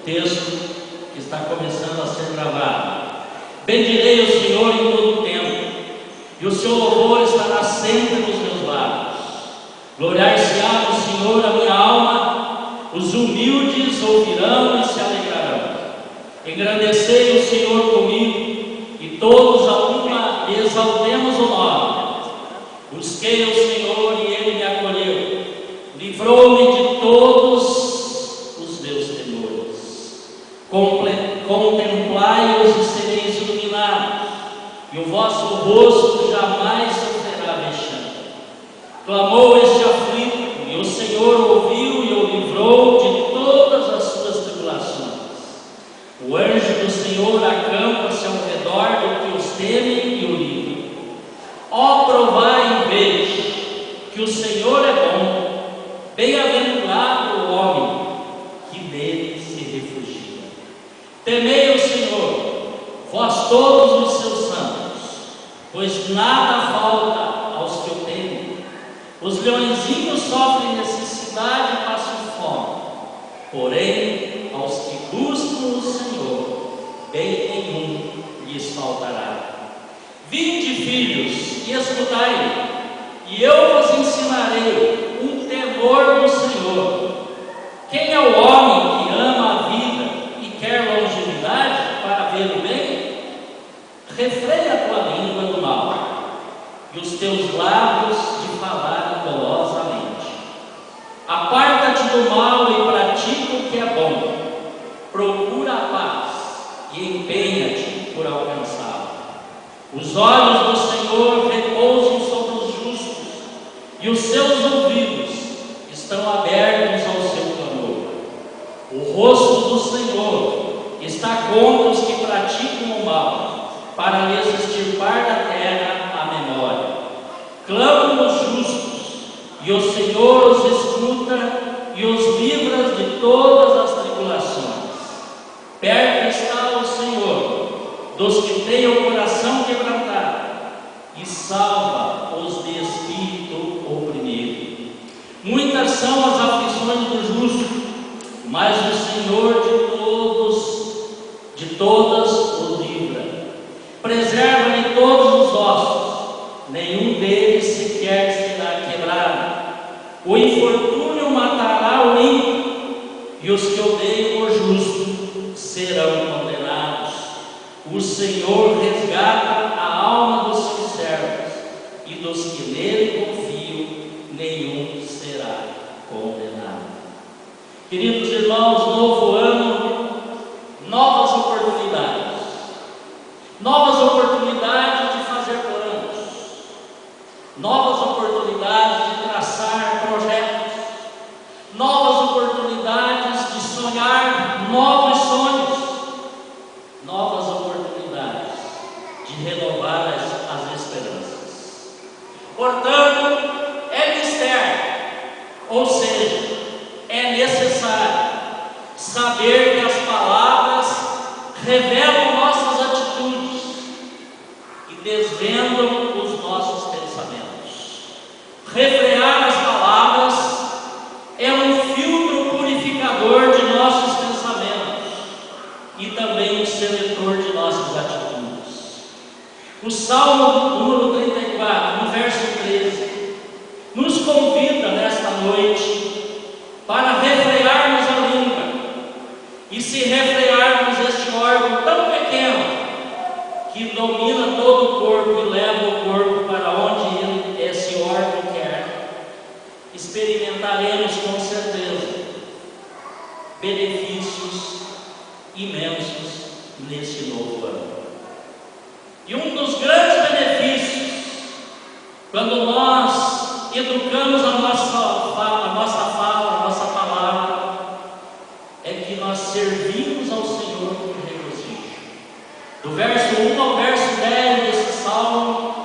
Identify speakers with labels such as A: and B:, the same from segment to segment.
A: texto que está começando a ser gravado. Bendirei o Senhor em todo o tempo, e o seu louvor estará sempre nos meus lábios. Gloriar-se-á no Senhor a minha alma, os humildes ouvirão e se alegrarão. Engrandecei o Senhor comigo, e todos a uma exaltemos o nome. Busquei o Senhor e Ele me acolheu, livrou-me de todos os meus temores. Contemplai-os e sereis iluminados, e o vosso rosto jamais sofrerá vexame. Clamou este aflito, e o Senhor ouviu e o livrou de todas as suas tribulações. O anjo do Senhor acampa-se ao redor do que os temem e o livra. Ó, provai e veja que o Senhor é bom. Bem-aventurado o homem que nele se refugia. Temei o Senhor, vós todos os seus santos, pois nada falta aos que o temem. Os leõezinhos sofrem necessidade e passam fome, porém aos que buscam o Senhor, bem nenhum lhes faltará. Vinde, filhos, e escutai, e eu vos ensinarei o temor do Senhor. Quem é o homem que ama a vida e quer longevidade para ver o bem? Refreia a tua língua do mal, e os teus lábios de falar dolosamente. Aparta-te do mal e pratica o que é bom. Procura a paz e empenha-te por alcançá-la. Os olhos do Senhor repousam sobre os justos, e os seus ouvidos estão abertos ao seu clamor. O rosto do Senhor está contra os que praticam o mal, para lhes extirpar da terra a memória. Clamam os justos, e o Senhor os escuta e os livra de todas as tribulações. Perto está o Senhor dos que têm o coração quebrantado, e salva os de espírito oprimido. Muitas são as aflições do justo, mas o Senhor de todas o livra. Preserva-lhe todos os ossos, nenhum deles sequer será quebrado. O infortúnio matará o ímpio, e os que odeiam o justo serão condenados. O Senhor resgata a alma dos seus servos, e dos que nele confiam, nenhum será condenado. Queridos irmãos, novo ano, novas oportunidades. Novas oportunidades de fazer planos. Novas oportunidades de traçar projetos. Novas oportunidades de sonhar novos sonhos. Novas oportunidades de renovar as esperanças. Portanto, é mistério, ou seja, é necessário saber que as palavras revelam nossas atitudes e desvendam os nossos pensamentos. Refrear as palavras é um filtro purificador de nossos pensamentos e também um seletor de nossas atitudes. O Salmo número 34, no verso 13, nos convida nesta noite para refrearmos a língua e se refrearmos este órgão tão pequeno que domina todo o corpo e leva o corpo para onde esse órgão quer. Experimentaremos com certeza benefícios imensos neste novo ano. E um dos grandes benefícios, quando nós educamos a nossa fala, a nossa palavra, é que nós servimos ao Senhor com regozijo. Do verso 1 ao verso 10 desse salmo,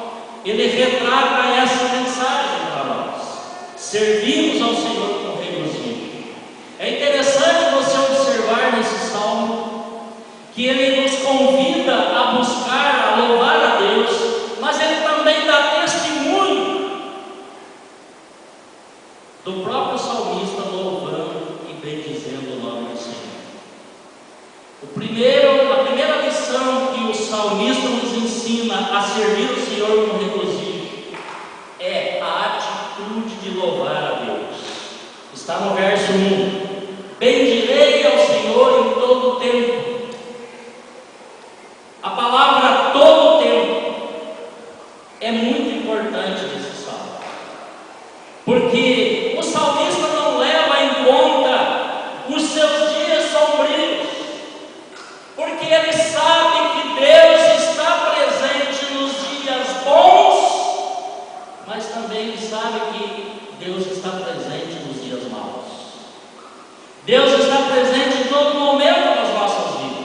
A: ele retrata essa mensagem para nós. Servimos ao Senhor com regozijo. É interessante você observar nesse salmo que ele nos convida a buscar, a louvar a Deus, mas ele também dá testemunho do próprio salmista louvando e bendizendo o nome do Senhor. a primeira lição que o salmista nos ensina a servir o Senhor com regozijo é a atitude de louvar a Deus. Está no verso 1. Bendirei ao Senhor em todo o tempo. A palavra todo o tempo é muito importante nesse salmo, porque o salmista não leva em conta os seus dias sombrios, porque ele sabe que Deus está presente nos dias bons, mas também ele sabe que Deus está presente nos dias maus. Deus está presente em todo momento nas nossas vidas.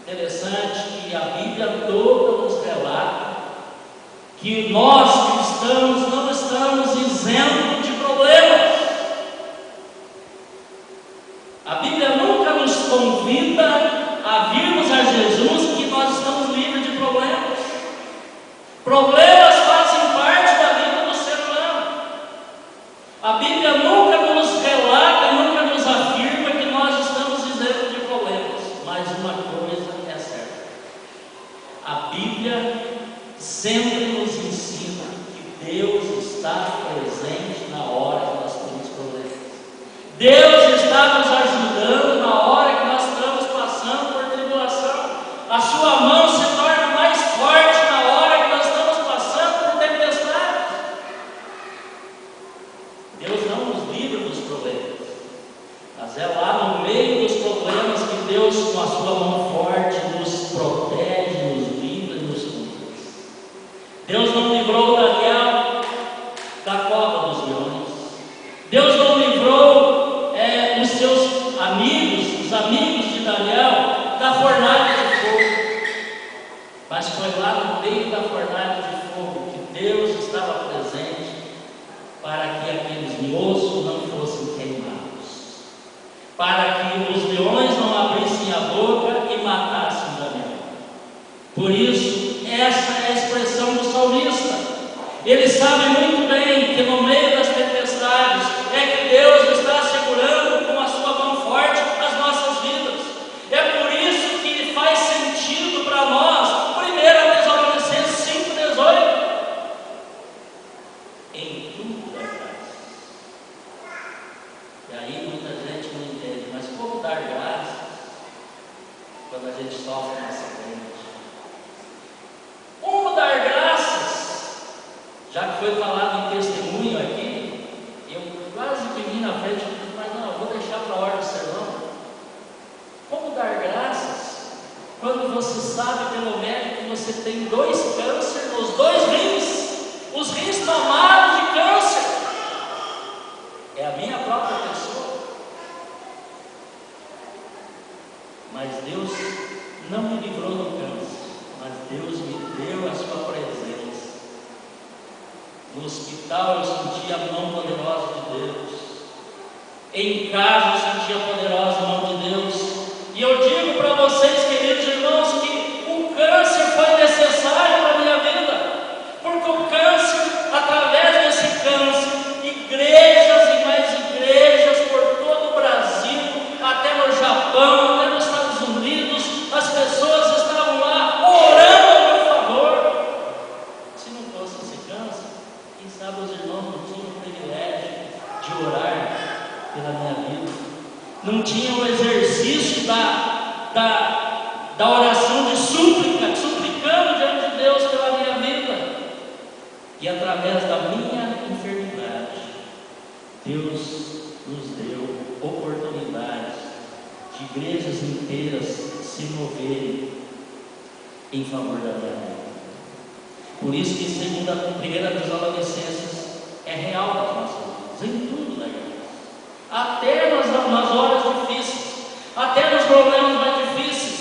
A: Interessante que a Bíblia toda nos relata que nós cristãos não estamos isentos de problemas. A Bíblia nunca nos convida a virmos a Jesus que nós estamos livres de problemas. Problemas fazem parte da vida do ser humano. A Bíblia nunca nos relata, nunca nos afirma que nós estamos isentos de problemas. Mas uma coisa é certa: a Bíblia sempre nos ensina que Deus está presente na hora que nós temos problemas. Deus está nos ajudando na hora que nós estamos passando por tribulação. A sua mão se torna mais forte na hora que nós estamos passando por tempestade. Deus não nos livra dos problemas, mas é lá no meio dos problemas que Deus, com a sua mão forte, nos protege, nos livra e nos conduz. Deus não livrou Daniel da cova dos leões. Deus não livrou os seus amigos, os amigos de Daniel, da fornalha de fogo. Mas foi lá no meio da fornalha de fogo que Deus estava presente para que aqueles moços não fossem queimados, para que os leões não abrissem a boca e matassem Daniel. Por isso, essa é a expressão do salmista. Ele sabe muito bem que no meio das tempestades é que Deus está segurando com a sua mão forte as nossas vidas. É por isso que faz sentido para nós 1 Tessalonicenses 5,18. Em tudo dá graça. E aí muita gente não entende, mas como dar graça quando a gente sofre um acidente? Como dar graças? Já que foi falado em testemunho aqui, eu quase que vim na frente, mas não, eu vou deixar para a hora do sermão. Como dar graças quando você sabe pelo médico que você tem 2 cânceres nos 2 rins, os rins tomados de câncer? É a minha própria pessoa. Mas Deus não me livrou do câncer, mas Deus me deu a sua presença. No hospital eu senti a mão poderosa de Deus. Em casa eu senti a poderosa mão de Deus. E eu digo para vocês, queridos irmãos, que o câncer foi necessário para a minha vida. Porque o câncer, através desse câncer, igrejas e mais igrejas por todo o Brasil, até no Japão, até nos Estados Unidos, as pessoas estavam lá orando a meu favor. Se não fosse esse câncer, quem sabe os irmãos não tinham o privilégio de orar pela minha vida, não tinham o exercício da oração de súplica, suplicando diante de Deus pela minha vida. E através da minha enfermidade, Deus nos deu oportunidade de igrejas inteiras se moverem em favor da minha vida. Por isso que 1 Tessalonicenses é real nas nossas vidas, em tudo da igreja. Até nas horas difíceis, até nos problemas mais difíceis.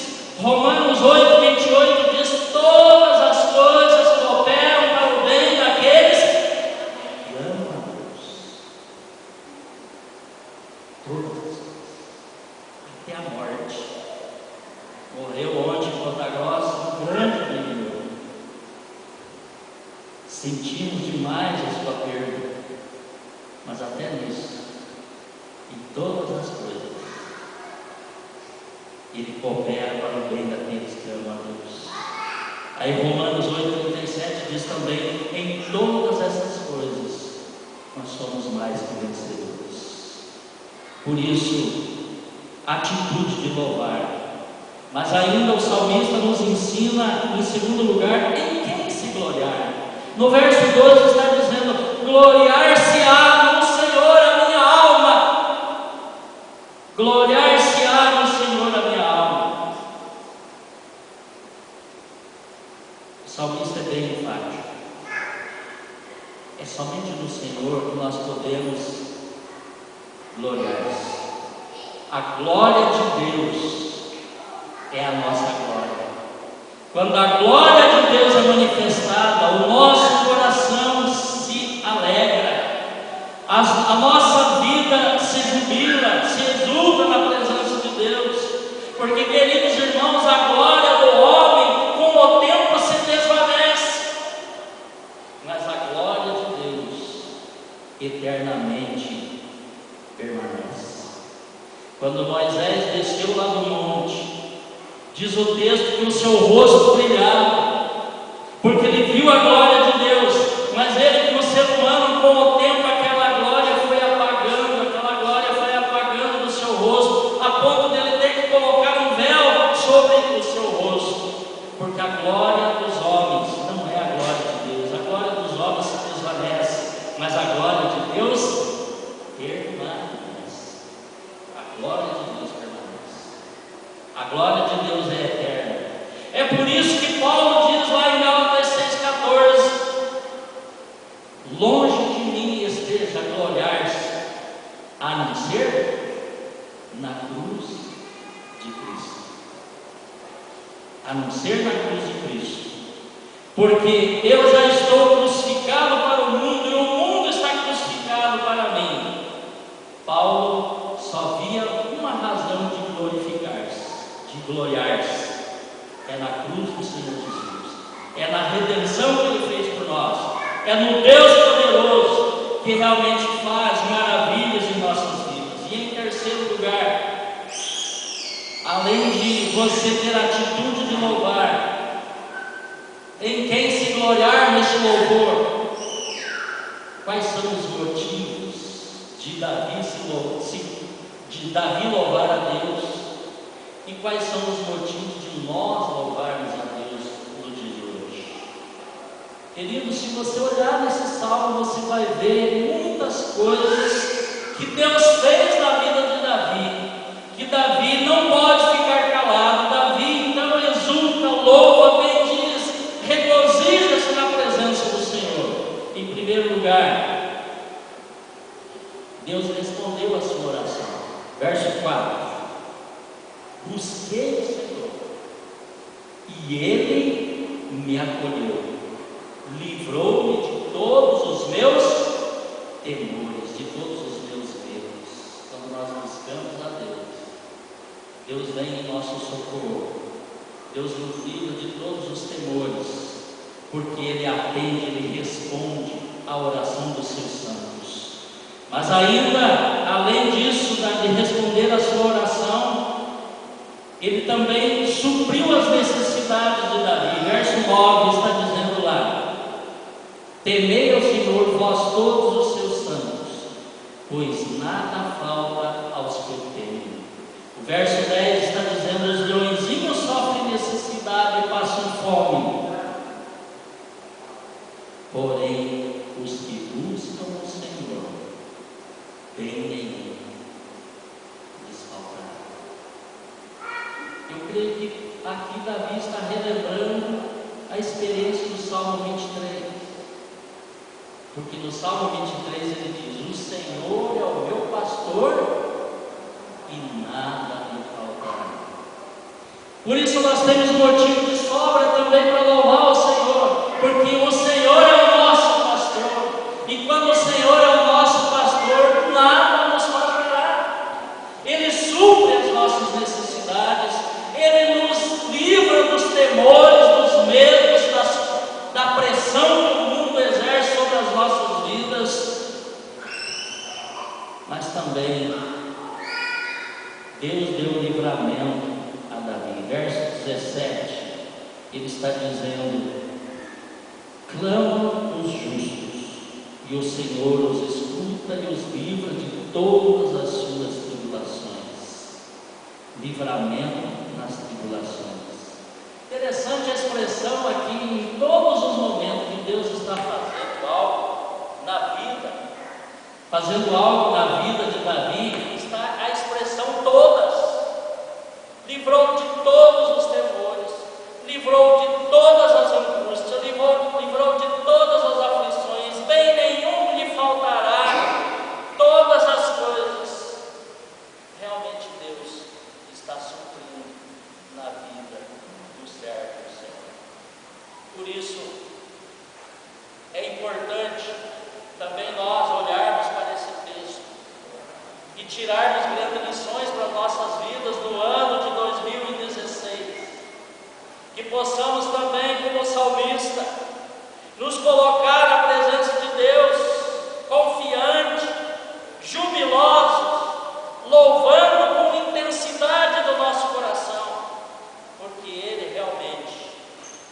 A: Romanos 8,28 diz: todas as coisas cooperam para o bem daqueles que amam a Deus. Todas as coisas, até a morte. Morreu ontem em Ponta Grossa um grande amigo meu. Sentimos demais a sua perda, mas até nisso, em todas as coisas, Ele coopera para o bem daqueles que amam a Deus. Aí Romanos 8,37 diz também: em todas essas coisas nós somos mais que vencedores. Por isso, atitude de louvar. Mas ainda o salmista nos ensina, em segundo lugar, em quem se gloriar. No verso 12 está dizendo: gloriar-se-á no Senhor a minha alma. Gloriar-se-á no Senhor a minha alma. O salmista é bem enfático. É somente no Senhor que nós podemos gloriar-se. A glória de Deus é a nossa glória. Quando a glória de Deus é manifestada, o nosso coração se alegra, a nossa vida se jubila, se exulta na presença de Deus, porque, queridos irmãos, a glória do homem com o tempo se desvanece, mas a glória de Deus eternamente permanece. Quando Moisés desceu lá do monte, diz o texto que o seu rosto brilhava, porque ele viu a glória de Deus, mas ele, como ser humano, com o tempo aquela glória foi apagando do seu rosto, a ponto dele ter que colocar um véu sobre o seu rosto, porque a glória dos homens não é a glória de Deus. A glória dos homens se desvanece, mas a glória de Deus permanece. A glória de Deus permanece. A glória de Deus é eterna. É por isso que Paulo diz lá em Gálatas 6,14: longe de mim esteja a gloriar-se, a não ser na cruz de Cristo. A não ser na cruz de Cristo. Porque eu já estou crucificado para o mundo e o mundo está crucificado para mim. Paulo só via uma razão de glorificar-se, de gloriar-se: é na cruz do Senhor Jesus, é na redenção que Ele fez por nós, é no Deus poderoso que realmente faz maravilhas em nossas vidas. E em terceiro lugar, além de você ter a atitude de louvar, em quem se gloriar neste louvor, quais são os motivos de Davi louvar a Deus? E quais são os motivos de nós louvarmos a Deus no dia de hoje? Queridos, se você olhar nesse salmo, você vai ver muitas coisas que Deus fez na vida de Davi, que Davi não pode ficar calado. Davi então exulta, louva, bendiz, regozija-se na presença do Senhor. Em primeiro lugar, Deus respondeu a sua oração. Verso 4: busquei o Senhor, e Ele me acolheu, livrou-me de todos os meus temores, de todos os meus medos. Quando nós buscamos a Deus, Deus vem em nosso socorro, Deus nos livra de todos os temores, porque Ele atende, Ele responde à oração dos seus santos. Mas ainda, além disso, de responder a sua oração, Ele também supriu as necessidades de Davi. Verso 9 está dizendo lá: temei ao Senhor, vós todos os seus santos, pois nada falta aos que o temem. O verso 10 está dizendo: os leõezinhos sofrem necessidade e passam fome, porém os que buscam o Senhor, bem nenhum lhes faltará. Eu creio que aqui Davi está relembrando a experiência do Salmo 23, porque no Salmo 23 ele diz: o Senhor é o meu pastor e nada me faltará. Por isso nós temos motivo de sobra também para louvar o Senhor, porque o Senhor é o nosso pastor, e quando o Senhor é o nosso pastor, nada nos faltará. Ele supre as nossas necessidades, Ele nos livra dos temores, dos medos, da pressão que o mundo exerce sobre as nossas vidas. Mas também Deus deu livramento verso 17, ele está dizendo: clamam os justos, e o Senhor os escuta e os livra de todas as suas tribulações. Livramento nas tribulações. Interessante a expressão aqui, em todos os momentos que Deus está fazendo algo na vida, fazendo algo na vida de Davi, está a expressão todas. Livrou de todos os temores, livrou de todas as angústias, livrou de todas as aflições, bem nenhum lhe faltará, todas as coisas. Realmente Deus está suprindo na vida do servo do Senhor. Por isso, é importante também nós olharmos para esse texto e tirarmos grandes lições para nossas vidas no ano de 2016. Que possamos também, como salmista, nos colocar na presença de Deus, confiante, jubilosos, louvando com intensidade do nosso coração, porque Ele realmente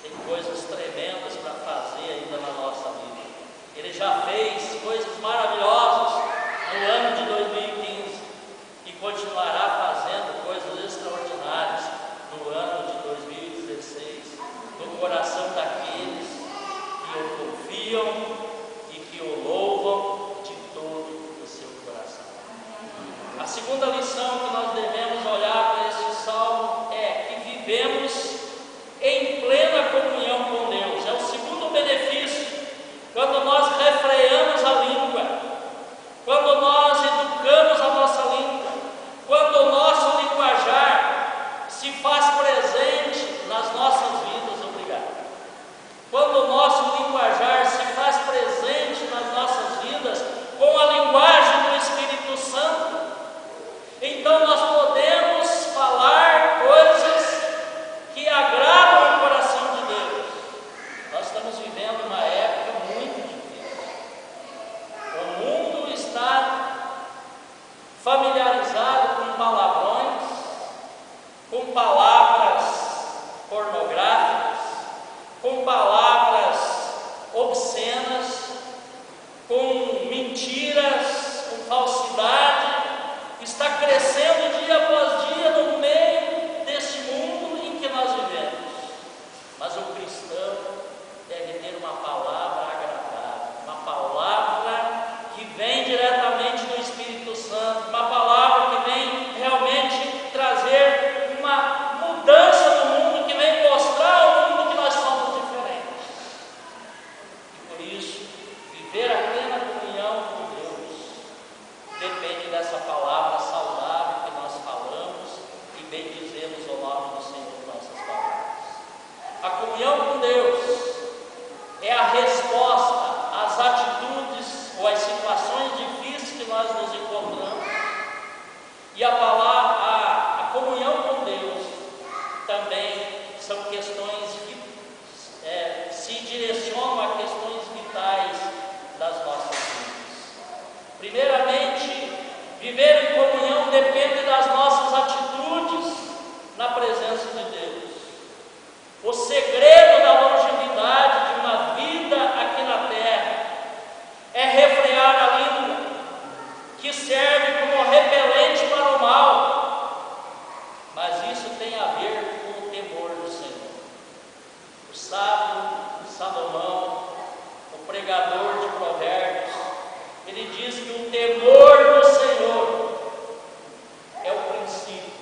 A: tem coisas tremendas para fazer ainda na nossa vida. Ele já fez coisas maravilhosas no ano de 2015 e continuará fazendo coisas extraordinárias no ano de 2016, no coração daqueles que o confiam e que o louvam de todo o seu coração. A segunda lição que nós devemos olhar para este salmo é que vivemos em plena comunhão com Deus. É o segundo benefício. Quando nós refreamos a língua, quando nós educamos a nossa língua, quando o nosso linguajar se faz presente nas nossas vidas, obrigado. Quando o nosso linguajar se faz presente nas nossas vidas com a linguagem do Espírito Santo, então nós podemos falar coisas que agradam o coração de Deus. Nós estamos vivendo uma época muito difícil. O mundo está familiarizado com palavrões, com palavras pornográficas, com palavras obscenas, com mentiras, com falsidade. Está crescendo dia após dia no meio desse mundo em que nós vivemos. Mas o cristão deve ter uma palavra agradável, uma palavra que vem diretamente do Espírito Santo, uma palavra que vem realmente trazer uma mudança no mundo, que vem mostrar ao mundo que nós somos diferentes. E por isso, viver a plena comunhão com Deus depende dessa palavra saudável que nós falamos e bendizemos o nome do Senhor em nossas palavras. A comunhão com Deus é a resposta às atitudes ou às situações difíceis que nós nos encontramos. E a comunhão com Deus também são questões que se direcionam a questões vitais das nossas vidas. Primeiramente, viver em comunhão depende das nossas atitudes na presença de Deus. O segredo da longevidade de uma vida aqui na terra é refrear a língua, que serve como repelente para o mal. Mas isso tem a ver com o temor do Senhor. O sábio Salomão, o pregador de Provérbios, ele diz que o temor do Senhor é o princípio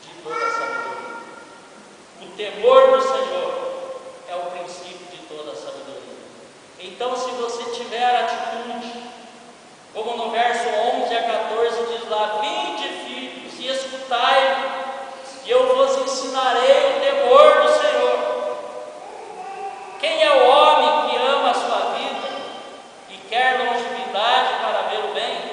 A: de toda a sabedoria. O temor do Senhor é o princípio de toda a sabedoria. Então, se você tiver atitude, como no verso 11 a 14 diz lá: vinde, filhos, e escutai-me, e eu vos ensinarei o temor do Senhor. Quem é o homem que ama a sua vida e quer longevidade para ver o bem?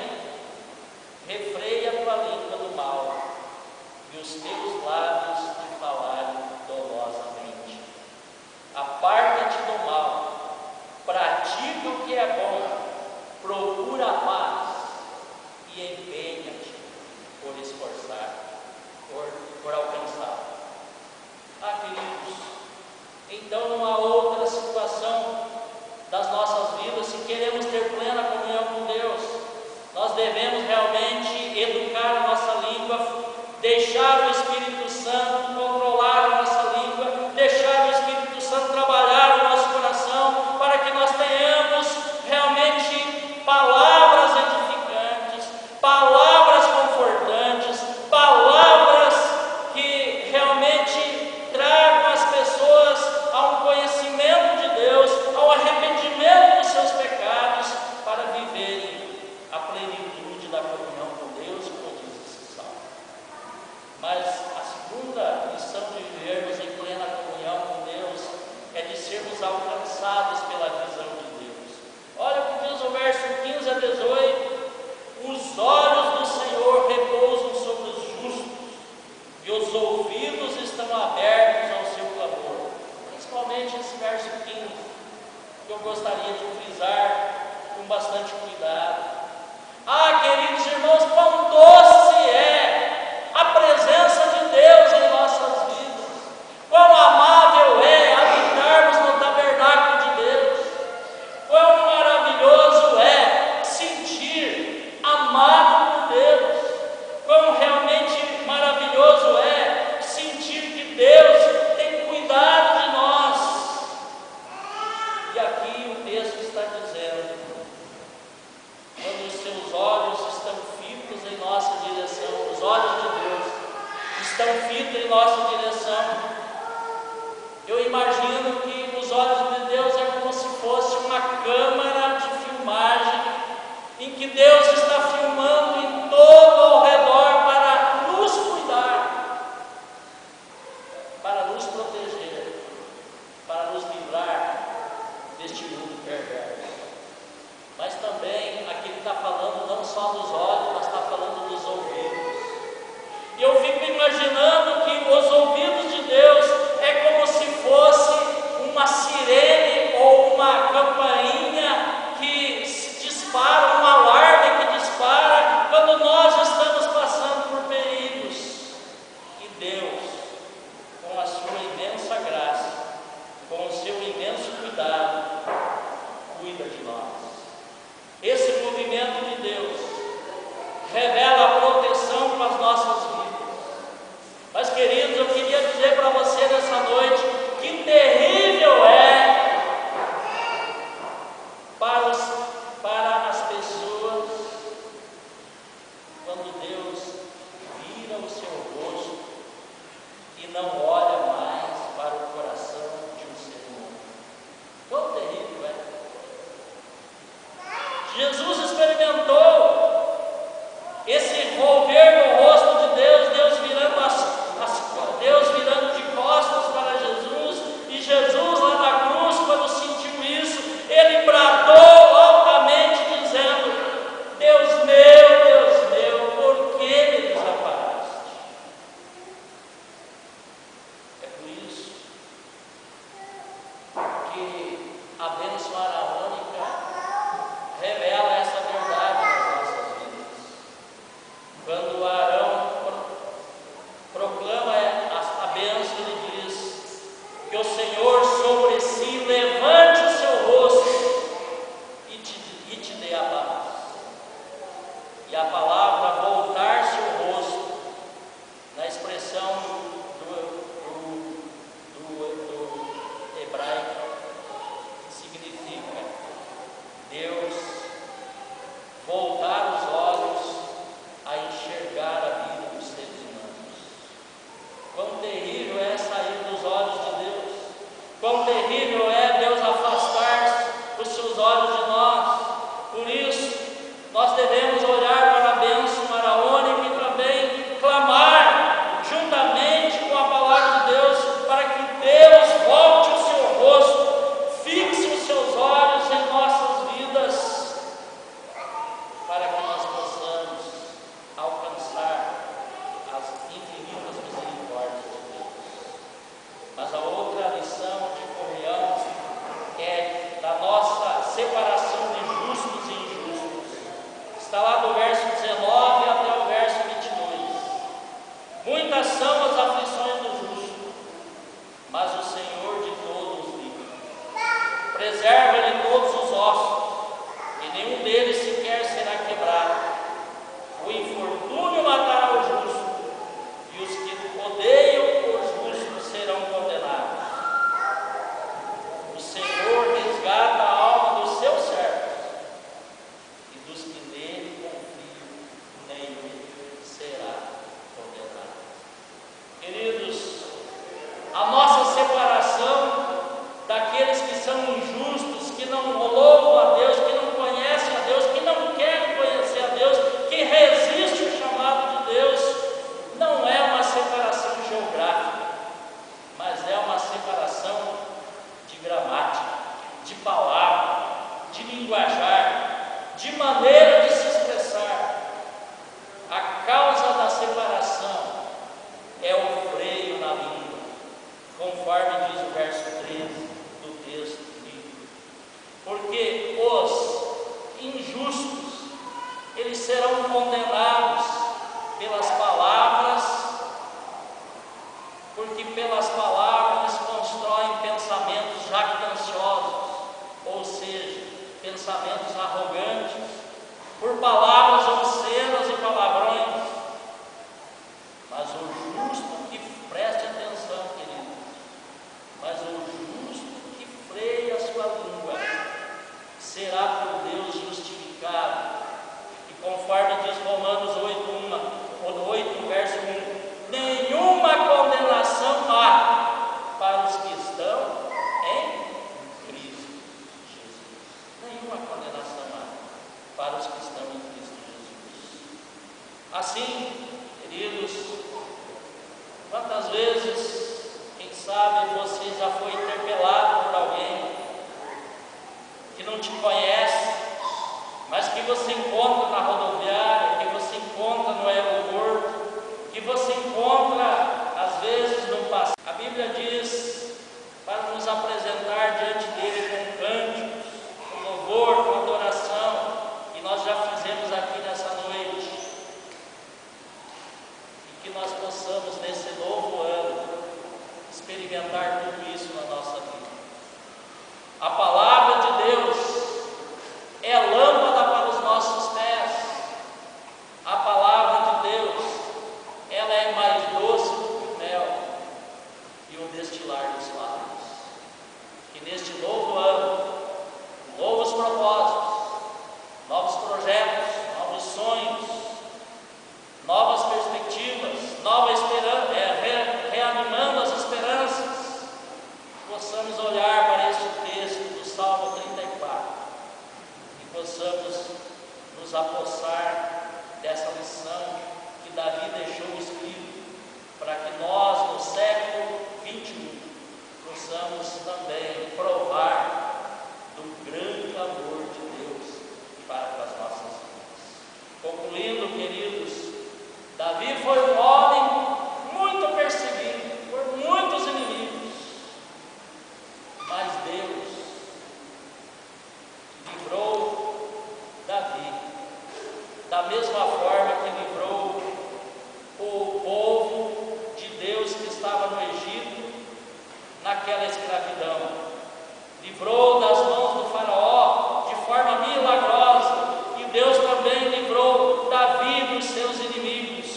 A: olhos de Deus estão fitos em nossa direção. Eu imagino que os olhos de Deus é como se fosse uma câmara de filmagem, em que Deus está filmando em todo ao redor para nos cuidar, para nos proteger, para nos livrar deste mundo perverso. Mas também aqui ele está falando não só dos olhos, mas está falando dos ouvidos. E eu fico imaginando que os ouvidos de Deus é como se fosse uma sirene ou uma campainha que dispara, um alarme que dispara quando nós estamos passando por perigos. E Deus, com a sua imensa graça, com o seu imenso cuidado, cuida de nós. Esse movimento de Deus revela a proteção para as nossas vidas. Mas, queridos, eu queria dizer para você nessa noite que terrível é para as pessoas quando Deus vira o seu rosto e não olha mais para o coração de um ser humano. Quão terrível é! Jesus experimentou esse volver no rosto de Deus, Deus virando de costas para Jesus, e Jesus lá na cruz, quando sentiu isso, ele bradou altamente dizendo: Deus meu, por que me desamparaste? É por isso que a bênção araônica revela essa verdade nas nossas vidas. Quando Arão proclama a bênção, ele diz que o Senhor sobre si levante o seu rosto e te dê a paz. E a palavra voltar seu rosto, na expressão do hebraico, significa Deus voltar os olhos a enxergar a vida dos seres humanos. Quão terrível é sair dos olhos de Deus, quão terrível é Deus afastar os seus olhos de nós. Por isso, nós devemos olhar para a bênção araônica e também clamar juntamente com a palavra de Deus para que Deus volte o seu rosto, fixe os seus olhos em nossas vidas, para que nós possamos alcançar as infinitas misericórdias de Deus. Mas a outra lição que correamos é da nossa separação de justos e injustos. Está lá do verso 19 até o verso 22. Muitas são as aflições do justo, mas o Senhor de todos livra. Preserva-lhe todos os ossos, e nenhum deles sequer será quebrado. O infortúnio matará o justo, e os que odeiam o justo serão condenados. O Senhor resgata a alma dos seus servos, e dos que nele confiam, nenhum será condenado. Queridos, a nossa separação daqueles que são injustos, que não louvam a Deus, que não conhecem a Deus, que não querem conhecer a Deus, que resiste o chamado de Deus, não é uma separação geográfica, mas é uma separação de gramática, de palavra, de linguajar, de maneira de se expressar. A causa da separação é o freio na língua, conforme diz o verso 13 do texto bíblico. Porque os injustos, eles serão condenados pelas palavras, porque pelas palavras eles constroem pensamentos jactanciosos, ou seja, pensamentos arrogantes, por palavras obscenas e palavrões. Mas o justo, que preste atenção, querido, mas o justo que freia a sua língua será por Deus justificado. E conforme diz Romanos 8:1, Assim, queridos, quantas vezes, quem sabe, você já foi interpelado por alguém que não te conhece, mas que você encontra na rodoviária, que você encontra no aeroporto, que você encontra, às vezes, no passeio. A Bíblia diz para nos apresentar diante dele com cânticos, com louvor, com adoração, e nós já fizemos aqui nessa noite. E que nós possamos, nesse novo ano, experimentar tudo isso na nossa vida. A palavra de Deus é lâmpada para os nossos pés. A palavra de Deus, ela é mais doce do que o mel e o destilar dos lábios. Que neste novo ano, novos propósitos, novos projetos, novos sonhos, novas perspectivas, nova esperança, reanimando as esperanças, possamos olhar para este texto do Salmo 34 e possamos nos apossar dessa lição que Davi deixou escrito, para que nós, no século 21, possamos também provar do grande amor de Deus para com as nossas vidas. Concluindo, queridos, Davi foi um homem muito perseguido por muitos inimigos, mas Deus livrou Davi, da mesma forma que livrou o povo de Deus que estava no Egito, naquela escravidão. Livrou das mãos do faraó de forma milagrosa, e Deus também livrou Davi dos seus inimigos.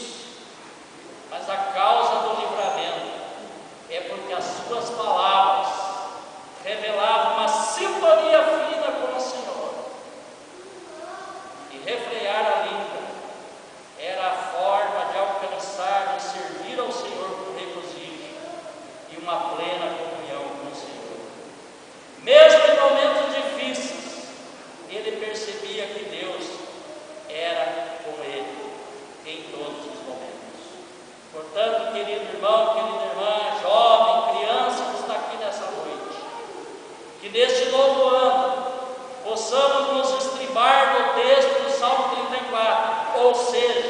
A: Mas a causa do livramento é porque as suas palavras revelavam uma sintonia fina com o Senhor. E refrear a língua era a forma de alcançar e servir ao Senhor com regozijo e uma plena comunhão com o Senhor. Mesmo em momentos difíceis, ele percebia que Deus era com ele em todos os momentos. Portanto, querido irmão, querida irmã, jovem, criança que está aqui nessa noite, que neste novo ano possamos nos estribar no texto do Salmo 34, ou seja,